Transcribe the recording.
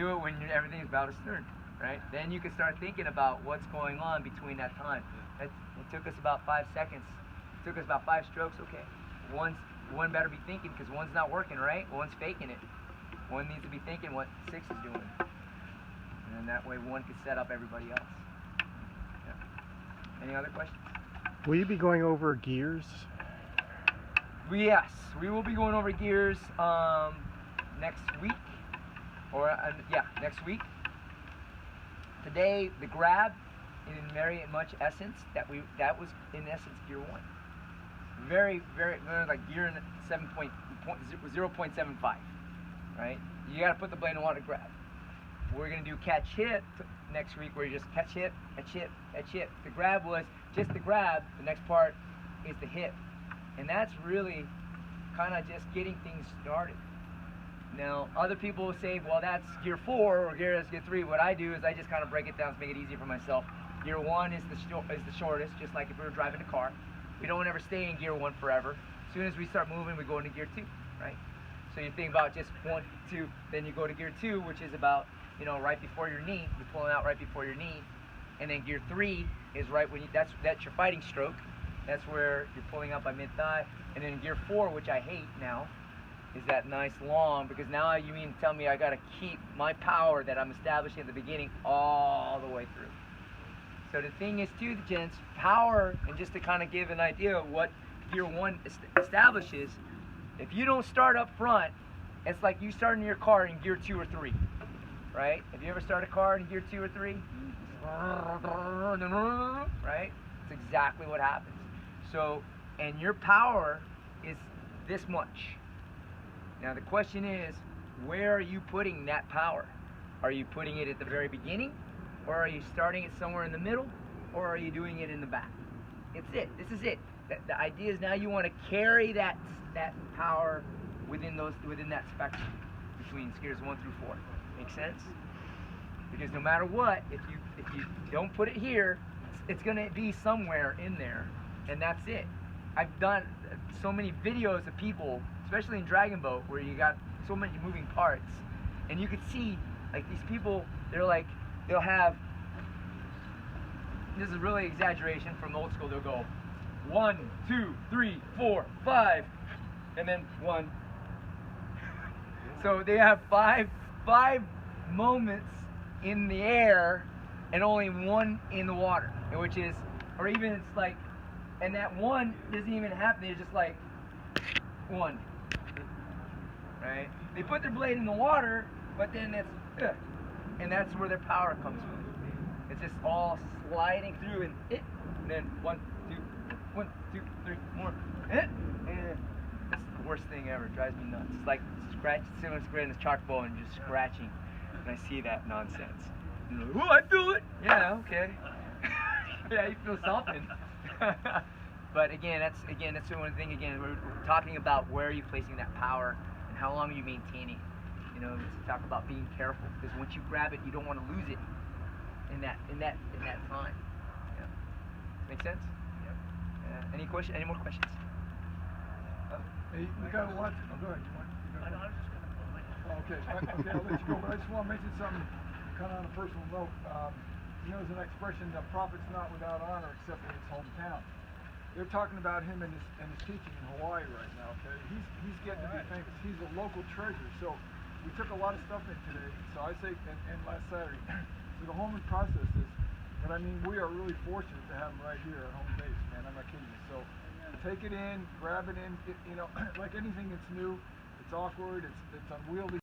do it when everything's about astern, right? Then you can start thinking about what's going on between that time. It took us about 5 seconds. It took us about 5 strokes. Okay, one better be thinking because one's not working, right? One's faking it. One needs to be thinking what 6 is doing, and then that way one can set up everybody else. Yeah. Any other questions? Will you be going over gears? Yes, we will be going over gears next week, or yeah, next week. Today, the grab, in very much essence, that was in essence gear 1. Very like gear in 0.75, right? You got to put the blade in the water to grab. We're gonna do catch hit next week, where you just catch hit, catch hit, catch hit. The grab was just the grab. The next part is the hit, and that's really kind of just getting things started. Now, other people will say, well, that's gear 4 or gear 3. What I do is I just kind of break it down to make it easier for myself. Gear 1 is the shortest, just like if we were driving a car. We don't ever stay in gear 1 forever. As soon as we start moving, we go into gear 2, right? So you think about just 1, 2, then you go to gear 2, which is about, you know, right before your knee. You're pulling out right before your knee. And then gear 3 is right when that's your fighting stroke. That's where you're pulling out by mid-thigh. And then gear 4, which I hate now, is that nice long, because now you mean to tell me I got to keep my power that I'm establishing at the beginning all the way through. So the thing is too, gents, power, and just to kind of give an idea of what gear 1 establishes, if you don't start up front, it's like you starting your car in gear 2 or 3, right? Have you ever started a car in gear 2 or 3? Right? It's exactly what happens. So, and your power is this much. Now the question is, where are you putting that power? Are you putting it at the very beginning? Or are you starting it somewhere in the middle? Or are you doing it in the back? It's it. This is it. The idea is now you want to carry that power within that spectrum between gears 1 through 4. Make sense? Because no matter what, if you don't put it here, it's going to be somewhere in there, and that's it. I've done so many videos of people, especially in Dragon Boat, where you got so many moving parts, and you could see like these people. They'll have. This is really exaggeration from old school. They'll go 1, 2, 3, 4, 5, and then 1. So they have five moments in the air and only 1 in the water, which is, or even it's like, and that 1 doesn't even happen. It's just like 1, right? They put their blade in the water, but then it's, and that's where their power comes from. It's just all sliding through, and then 1, 2, 1, 2, 3 more, and it's the worst thing ever. It drives me nuts. It's like someone's grabbing a chalkboard and just scratching, and I see that nonsense. And I'm like, oh, I feel it. Yeah, okay. Yeah, you feel something. But again, that's the one thing. Again, we're talking about where are you placing that power and how long are you maintaining it. You know, to talk about being careful, because once you grab it, you don't want to lose it in that time. Yeah. Make sense? Yep. Yeah. Any more questions? Hey, we got a lot. Oh, go ahead. I was just going to put my... Okay, I'll let you go, but I just want to mention something kind of on a personal note. You know, there's an expression, the prophet's not without honor except in his hometown. They're talking about him and his teaching in Hawaii right now, okay? He's getting to be famous. He's a local treasure. So we took a lot of stuff in today. So I say, and last Saturday, so the home process is, but I mean, we are really fortunate to have him right here at home base, man. I'm not kidding you. So take it in, grab it in, you know, like anything that's new, it's awkward, it's unwieldy.